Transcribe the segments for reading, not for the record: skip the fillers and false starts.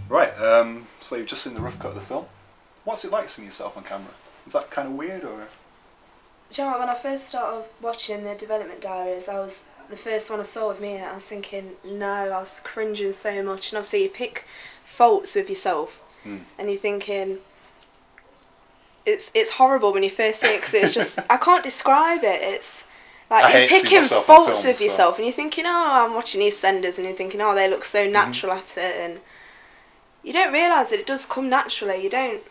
Right, so you've just seen the rough cut of the film. What's it like seeing yourself on camera? Is that kind of weird, or...? Do you know what, when I first started watching the development diaries, I was the first one I saw with me in it, I was thinking, no, I was cringing so much. And obviously you pick faults with yourself, and you're thinking, it's horrible when you first see it, because it's just, I can't describe it. It's like you're picking faults with yourself, and you're thinking, oh, I'm watching EastEnders, and you're thinking, oh, they look so natural at it, and you don't realise that it does come naturally. You don't,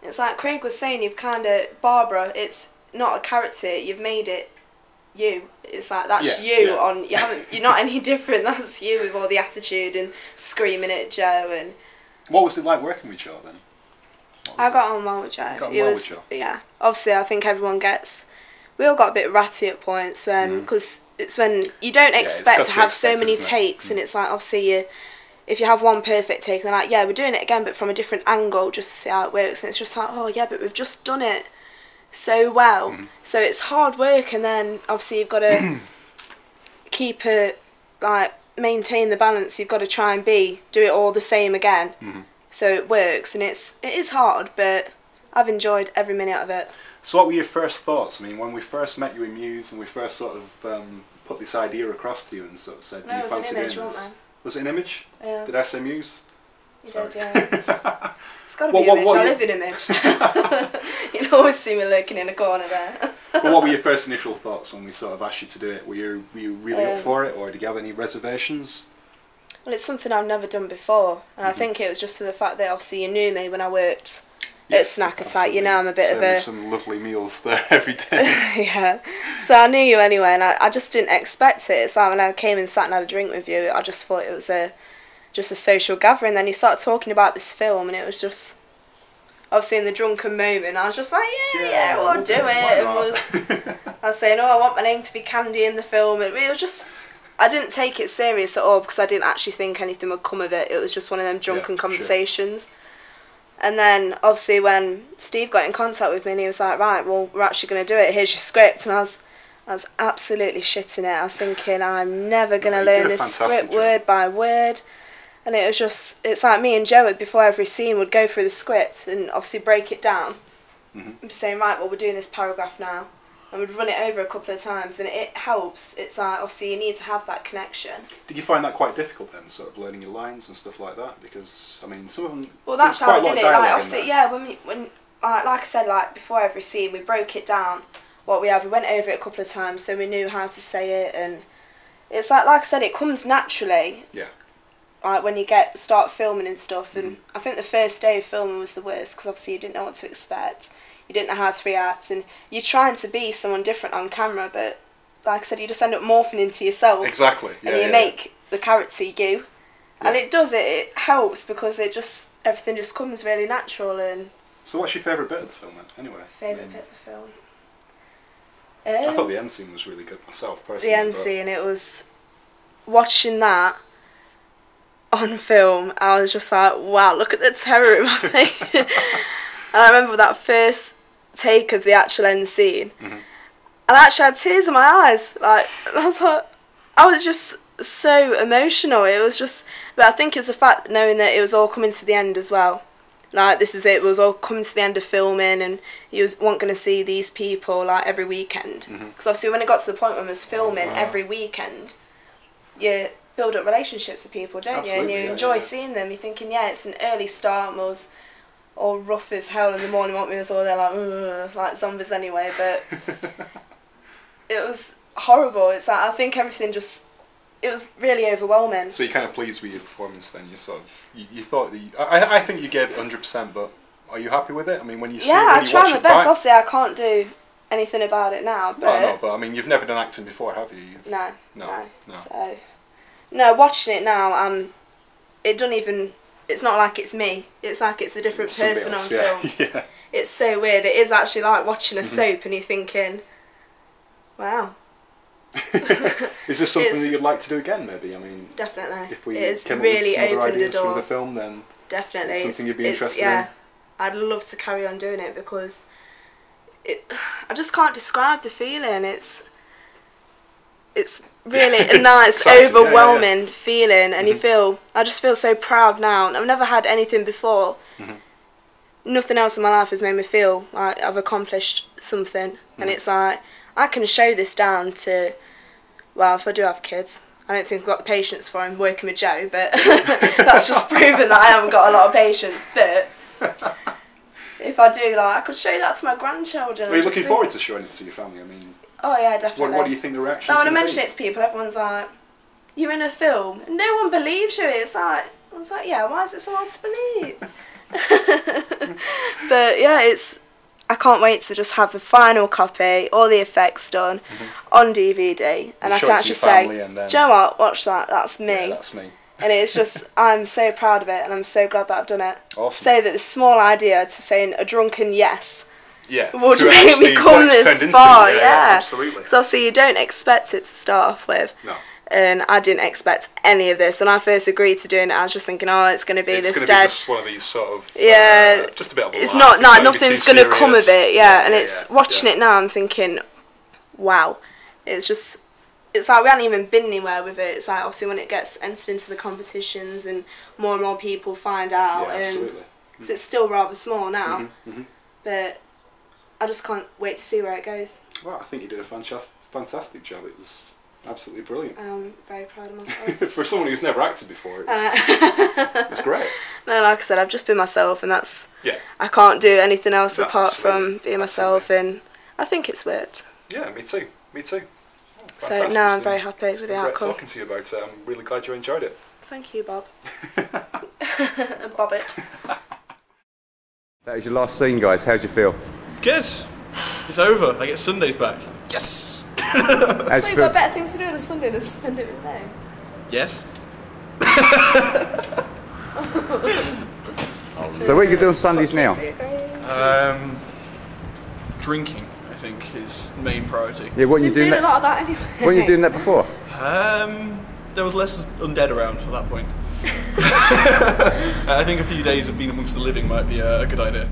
it's like Craig was saying, you've kind of, Barbara, it's not a character, you've made it you. It's like, that's on, you're not any different, that's you with all the attitude and screaming at Joe. And what was it like working with Joe then? I got on well with Joe. Yeah, obviously I think everyone gets, we all got a bit ratty at points when, because it's when you don't expect to have so many takes, and it's like, obviously if you have one perfect take, and they're like, yeah, we're doing it again but from a different angle just to see how it works, and it's just like, oh yeah, but we've just done it so well. So it's hard work, and then obviously you've got to keep it, like, maintain the balance. You've got to try and do it all the same again, so it works, and it is hard, but I've enjoyed every minute of it. So what were your first thoughts? I mean, when we first met you in Muse and we first sort of put this idea across to you and sort of said, do you fancy doing this? Was it an image? Yeah. Did I say Muse? You did, yeah. It's got to be Image. I live in Image. You'll always see me lurking in a corner there. Well, what were your first initial thoughts when we sort of asked you to do it? Were you really up for it, or did you have any reservations? Well, it's something I've never done before, and I think it was just for the fact that obviously you knew me when I worked at Snack Attack. You know, I'm a bit of a... some lovely meals there every day. Yeah. So I knew you anyway, and I just didn't expect it. It's like when I came and sat and had a drink with you, I just thought it was just a social gathering. Then you started talking about this film, and it was just, obviously in the drunken moment, I was just like, yeah, we'll do it. I was saying, oh, I want my name to be Candy in the film, and it was just, I didn't take it serious at all, because I didn't actually think anything would come of it. It was just one of them drunken conversations. Sure. And then obviously when Steve got in contact with me, and he was like, right, well, we're actually going to do it, here's your script, and I was absolutely shitting it. I was thinking, I'm never going to learn this script word by word. And it was just, it's like me and Joe, before every scene, would go through the script and obviously break it down. And saying, right, well, we're doing this paragraph now. And we'd run it over a couple of times, and it helps. It's like, obviously, you need to have that connection. Did you find that quite difficult then, sort of learning your lines and stuff like that? Because, I mean, some of them... Well, that's how I did it. Like, obviously, yeah, when like I said, like, before every scene, we broke it down, what we had. We went over it a couple of times, so we knew how to say it, and it's like I said, it comes naturally. Yeah. Like when you start filming and stuff, and I think the first day of filming was the worst, because obviously you didn't know what to expect, you didn't know how to react, and you're trying to be someone different on camera, but like I said, you just end up morphing into yourself. Exactly. Yeah, and you make the character you, and it does, it helps, because everything just comes really natural. And so what's your favourite bit of the film then, anyway? Favourite bit of the film? I thought the end scene was really good myself, personally. The end scene, it was, watching that on film, I was just like, wow, look at the terror in my face. And I remember that first take of the actual end scene, and I actually had tears in my eyes. Like, I was just so emotional. It was just, but I think it was the fact knowing that it was all coming to the end as well. Like, this is it. It was all coming to the end of filming, and you weren't going to see these people like every weekend. Because obviously, when it got to the point when I was filming every weekend, you build up relationships with people, don't you? And you enjoy seeing them. You're thinking, yeah, it's an early start, and was all rough as hell in the morning, weren't we? It was all there like zombies anyway, but it was horrible. It's like, I think everything just, it was really overwhelming. So you're kind of pleased with your performance then? You sort of, you thought that, I think you gave it 100%, but are you happy with it? I mean, when you see it, I try my best. Obviously, I can't do anything about it now, but... Well, no, but I mean, you've never done acting before, have you? No. So, no, watching it now, it doesn't even, it's not like it's me. It's like it's a different person on film. Yeah. It's so weird. It is actually like watching a soap, and you're thinking, wow. Is this something that you'd like to do again, maybe? I mean, definitely. If we it's came really up with some opened other ideas the door from the film, then definitely it's something you'd be interested in. I'd love to carry on doing it, because I just can't describe the feeling. it's really a nice, overwhelming feeling, and I just feel so proud now. I've never had anything before. Nothing else in my life has made me feel like I've accomplished something, and it's like I can show this down to, well, if I do have kids, I don't think I've got the patience for them working with Joe, but that's just proven that I haven't got a lot of patience. But if I do, like, I could show that to my grandchildren. Are you looking forward to showing it to your family? I mean, oh yeah, definitely. What do you think the reaction? So when I mention it to people, everyone's like, "You're in a film," and no one believes you. It's like, I was like, yeah, why is it so hard to believe? But yeah, I can't wait to just have the final copy, all the effects done on DVD, and I can actually say, Joe, watch that, that's me. Yeah, that's me. And it's just, I'm so proud of it, and I'm so glad that I've done it. Awesome. So that this small idea to saying a drunken yes would to make me come this far, yeah. Absolutely. So obviously you don't expect it to start off with. No. And I didn't expect any of this. When I first agreed to doing it, I was just thinking, oh, it's going to be this dead. It's just one of these sort of just a bit of a it's laugh. not nothing's going to come of it. Yeah, and it's watching it now. I'm thinking, wow, it's like we haven't even been anywhere with it. It's like obviously when it gets entered into the competitions and more people find out, because it's still rather small now, but I just can't wait to see where it goes. Well, I think you did a fantastic job. It was absolutely brilliant. I'm very proud of myself. For someone who's never acted before, it was great. No, like I said, I've just been myself, and that's I can't do anything else apart from being myself, and I think it's worked. Yeah, me too. Oh, so now I'm very happy with the outcome. Talking to you about it, I'm really glad you enjoyed it. Thank you, Bob. Bobbit. That was your last scene, guys. How'd you feel? Good. It's over. I get Sundays back. Yes. Well, you've got better things to do on a Sunday than spend it with me. Yes. So what are you doing on Sundays now? Drinking, I think, is main priority. Yeah, what are you doing? A lot of that anyway. When were you doing that before? There was less undead around at that point. I think a few days of being amongst the living might be a good idea.